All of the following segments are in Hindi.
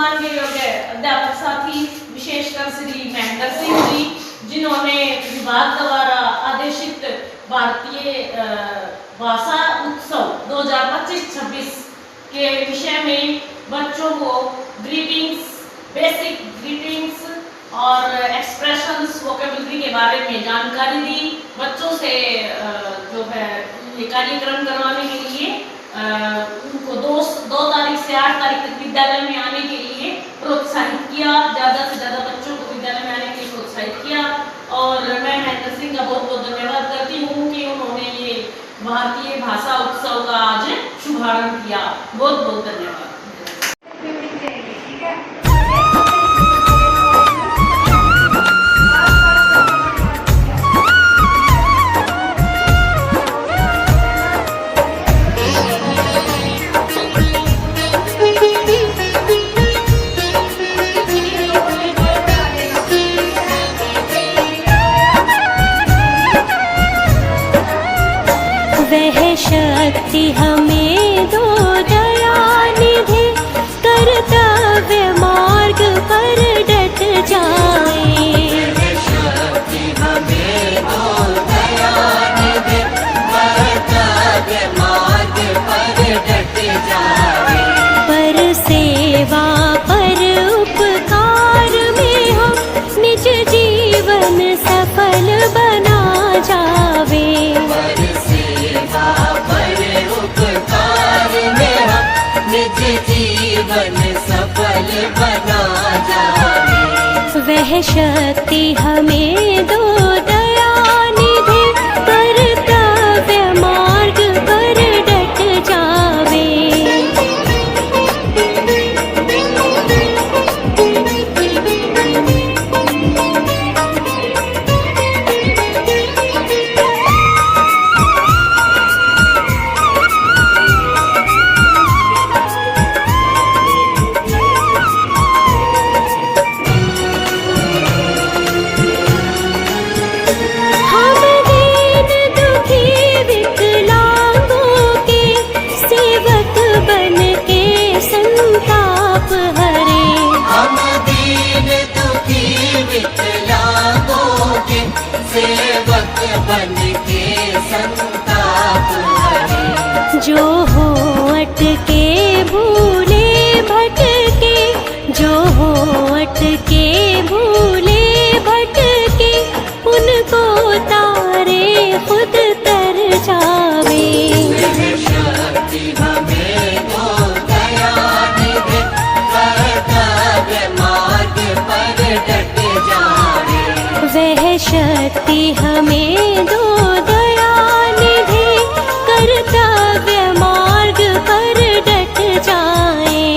सम्माननीय योग्य अध्यापक साथी, विशेषकर श्री महेंद्र सिंह जी, जिन्होंने विभाग द्वारा आदेशित भारतीय भाषा उत्सव 2025-26 के विषय में बच्चों को ग्रीटिंग्स, बेसिक ग्रीटिंग्स और एक्सप्रेशंस, वोकेबलरी के बारे में जानकारी दी। बच्चों से जो है ये कार्यक्रम करवाने के लिए उनको 2 तारीख से 8 तारीख तक विद्यालय में आने के लिए प्रोत्साहित किया। ज़्यादा से ज़्यादा बच्चों को विद्यालय में आने के लिए प्रोत्साहित किया और मैं महेंद्र सिंह का बहुत बहुत धन्यवाद करती हूँ कि उन्होंने ये भारतीय भाषा उत्सव का आज शुभारंभ किया। बहुत बहुत धन्यवाद। वह शक्ति हमें दो दयानिधि, कर्तव्य मार्ग पर डट जाए। वह शक्ति हमें दो दयानिधि, कर्तव्य मार्ग पर डट जाए। पर सेवा पर उपकार में हम निज जीवन सफल बना जावे। निज जीवन सफल बना जावे। वह शक्ति हमें दो दयानिधि, कर्तव्य मार्ग पर डट जावे। सेवक बन के संताप हरे। जो हो अटके भूले भटके, जो हो अटके भूले भटके, उनको तारे खुद तर जावे। वह शक्ति हमें दो दयानिधि, कर्तव्य मार्ग पर डट जावे। वह शक्ति हमें दो दयानिधि, कर्तव्य मार्ग पर डट जाए।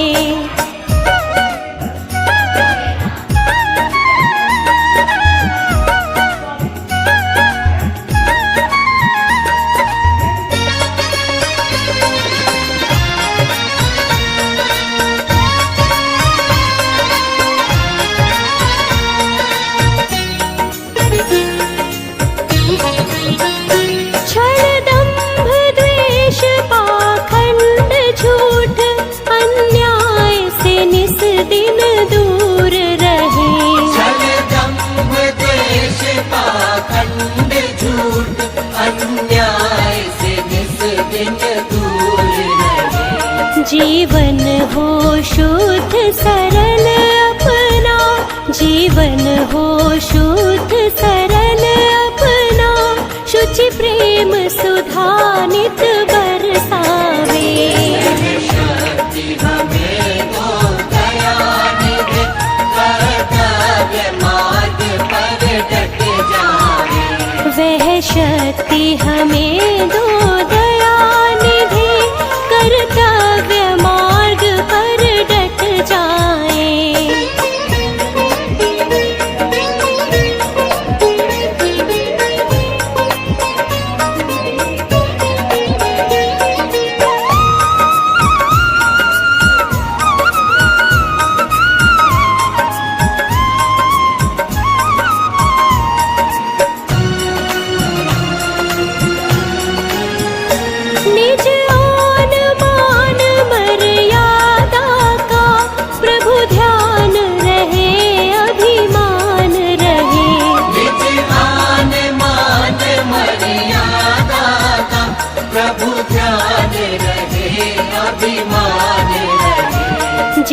जीवन हो शुद्ध सरल अपना, जीवन हो शुद्ध सरल अपना, शुचि प्रेम सुधा नित बरसावे। शक्ति हमें दो दयानिधि, कर्तव्य मार्ग पर डट जावे। वह शक्ति हमें दो दयानिधि, कर्तव्य मार्ग पर डट जाए।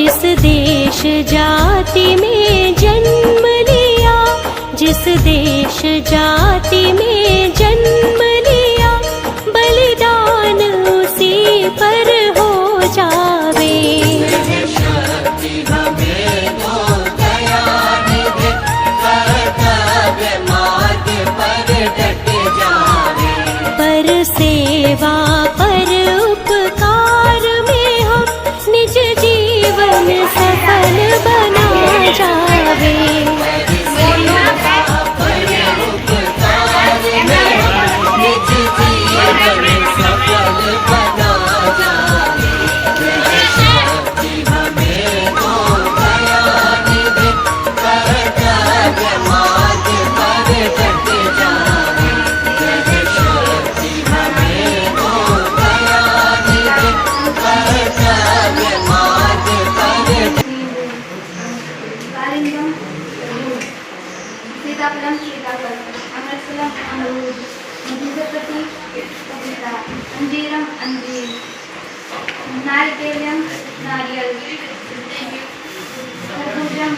जिस देश जाति में जन्म लिया, जिस देश जाति में जन्म लिया, बलिदान उसी पर हो जावे। शक्ति हमें दो दया निधे, कर्तव्य मार्ग पर डट जावे। पर सेवा पर उपकार में हम निज जीवन सफल बना जावे। सीताफलम सीताफल, अमरफलम अमरूद, मधुकरपति पपीता, अंजीरम अंजीर, नारिकेलम नारियल, खरबूजम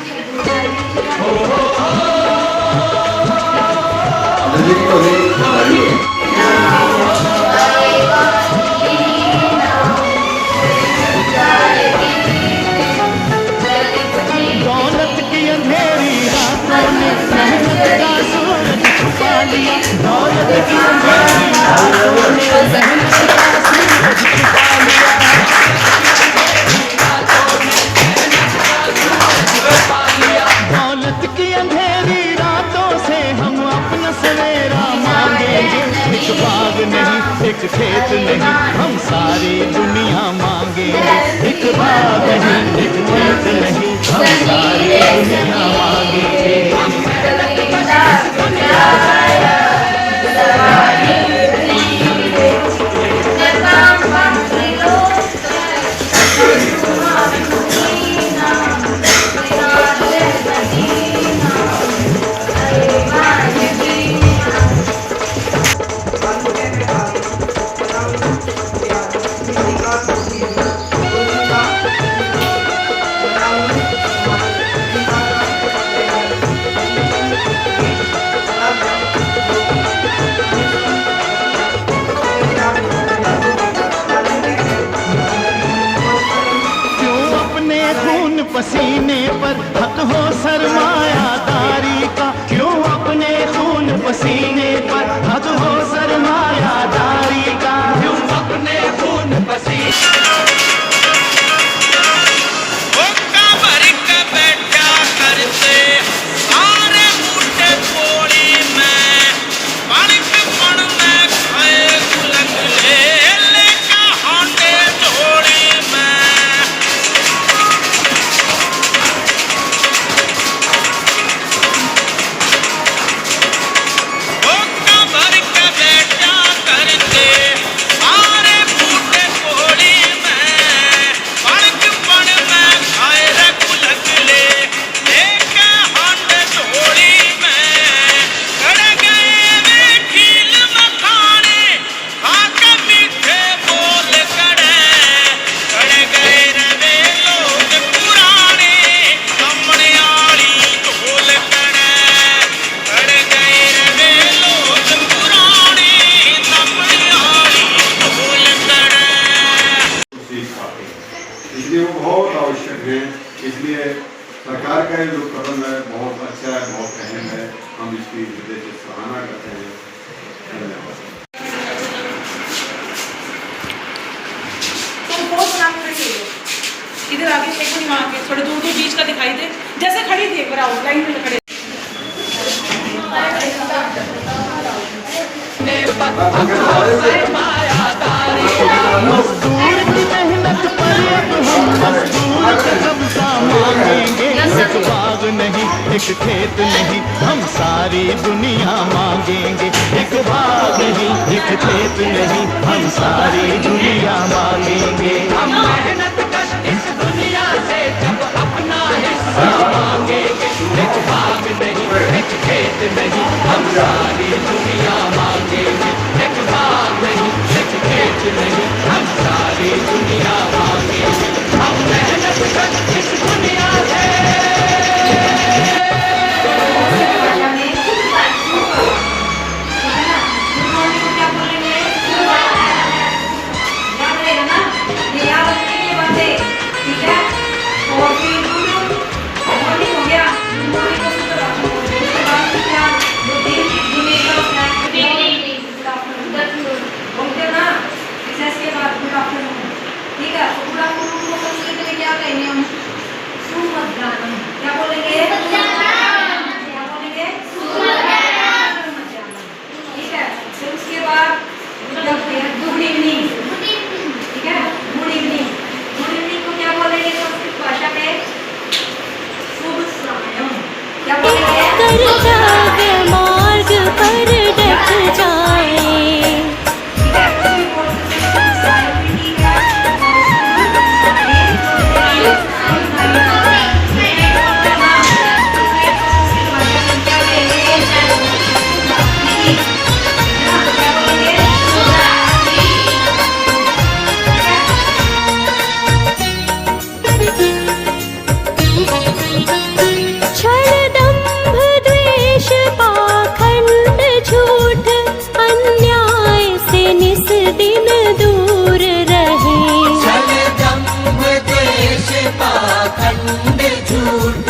दौलत की अंधेरी रातों ने मेहनत का सूरज छुपा लिया। दौलत की अंधेरी रातों ने मेहनत का सूरज छुपा लिया। दौलत की अंधेरी रातों से हम अपना सवेरा मांगेंगे। एक बाग नहीं, एक खेत नहीं, हम सारी दुनिया मांगेंगे। एक बाग नहीं, एक खेत नहीं, हम सारी दुनिया मांगेंगे। पसीने पर हक हो सरमायादारी का, क्यों अपने खून पसीने पर हक हो सरमायादारी का, क्यों अपने खून पसीने भर के बैठा करते सारे बूटे पोड़ी में कणक पण में खाए गुलग ले का हांडे झोड़ी में। इसलिए वो बहुत आवश्यक है। इसलिए सरकार का जो कदम है बहुत अच्छा है, बहुत अहम है। हम इसकी हृदय से सराहना करते हैं। धन्यवाद। इधर आगे देखो, यहाँ आगे थोड़े दूर दूर बीच का दिखाई दे, जैसे खड़ी थी एक बार आउटलाइन में खड़े। मजदूर की मेहनत पर हम मजदूर का कब्जा मांगेंगे। एक बाग नहीं, एक खेत नहीं, हम सारी दुनिया मांगेंगे। एक बाग नहीं, एक खेत नहीं, हम सारी दुनिया मांगेंगे। हम मेहनत कर इस दुनिया से जब अपना हिस्सा मांगेंगे। एक बाग नहीं, एक खेत नहीं, हम सारी दुनिया मांगेंगे। एक बाग नहीं, एक खेत नहीं, हम सारी दुनिया मांगेंगे। हम मेहनत कर क्या बोलेंगे? क्या बोलेंगे? ठीक है। फिर उसके बाद गुड इवनिंग, ठीक है, गुड इवनिंग। गुड इवनिंग को क्या बोलेंगे संस्कृत भाषा में? शुभ सायं। क्या बोलेंगे? कर्तव्य मार्ग पर डट जाए, ठीक है, कोई बोल सकते हैं, सायं भी ठीक है। छल दंभ द्वेष पाखंड झूठ अन्याय से निस दिन दूर रहे। छल दंभ द्वेष पाखंड झूठ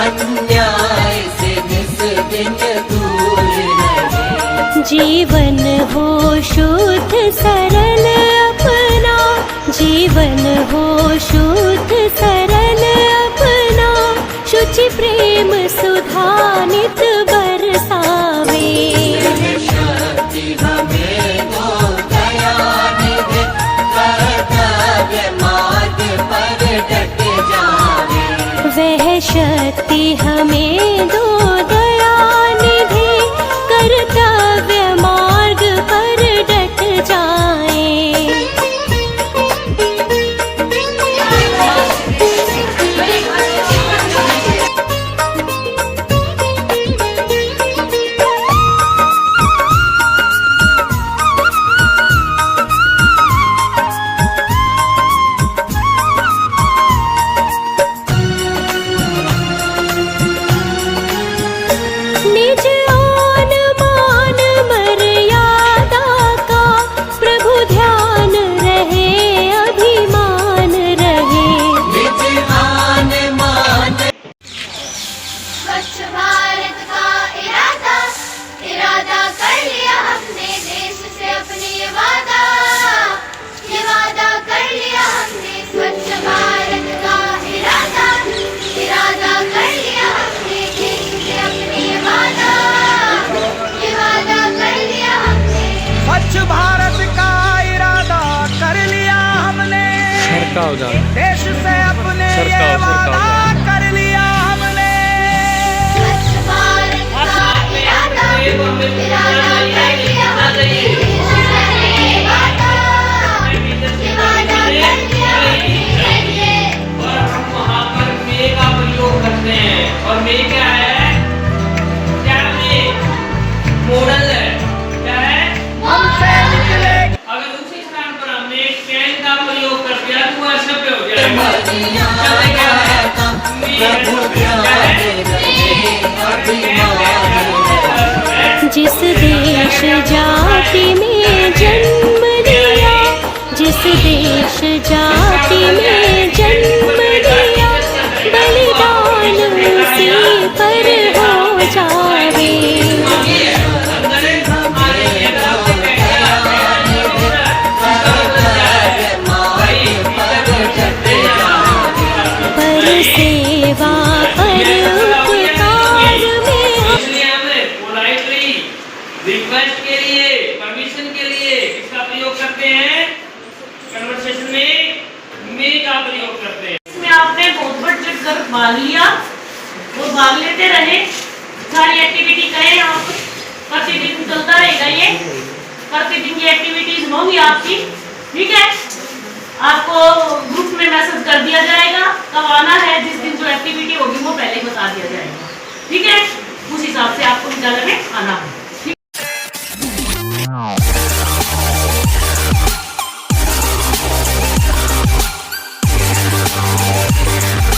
अन्याय से निस दिन दूर रहे। जीवन हो शुद्ध सरल अपना, जीवन हो शुद्ध सरल अपना, शुचि प्रेम सुधा नित बरसावे। शक्ति हमें दो दया निधि, कर्तव्य मार्ग पर डट जावे। वह शक्ति हमें दो दया निधि, कर्तव्य मार्ग पर डट जाए। निज आन मान मर्यादा का प्रभु ध्यान रहे, अभिमान रहे। निज आन मान स्वच्छ भारत का इरादा इरादा कर लिया हमने, देश से अपने ये वादा कर लिया हमने। स्वच्छ भारत का इरादा इरादा कर लिया हमने, देश से अपने ये वादा कर लिया हमने। स्वच्छ भारत का इरादा कर लिया हमने, देश से अपने ये वादा कर लिया हमने। स्वच्छ भारत का इरादा इरादा कर लिया हमने, देश से अपने ये वादा कर लिया हमने। और हम वहाँ पर मे का प्रयोग करते हैं। और मे क्या है? क्या में मॉडल है? क्या है? अगर उसी स्थान पर हमने कैन का प्रयोग कर दिया तो वह सभ्य हो जाएगा। प्रभु ध्यान रहे, अभिमान। जिस देश जाति में जन्म लिया, जिस देश जाति में जन्म लिया, बलिदान उसी पर हो जावे। पर सेवा पर उपकार में इसलिए हमें पोलाइटली रिक्वेस्ट के लिए, परमिशन के लिए किसका प्रयोग करते हैं? कन्वर्सेशन में मे का प्रयोग करते हैं। इसमें आपने बहुत बढ़ चढ़कर भाग लिया और भाग लेते रहे। सारी एक्टिविटी करें आप, प्रतिदिन चलता रहेगा ये, प्रतिदिन की एक्टिविटीज होंगी आपकी, ठीक है। आपको ग्रुप में मैसेज कर दिया जाएगा कब आना है, जिस दिन जो एक्टिविटी होगी वो पहले बता दिया जाएगा, ठीक है। उस हिसाब से आपको विद्यालय में आना है। We'll be right back.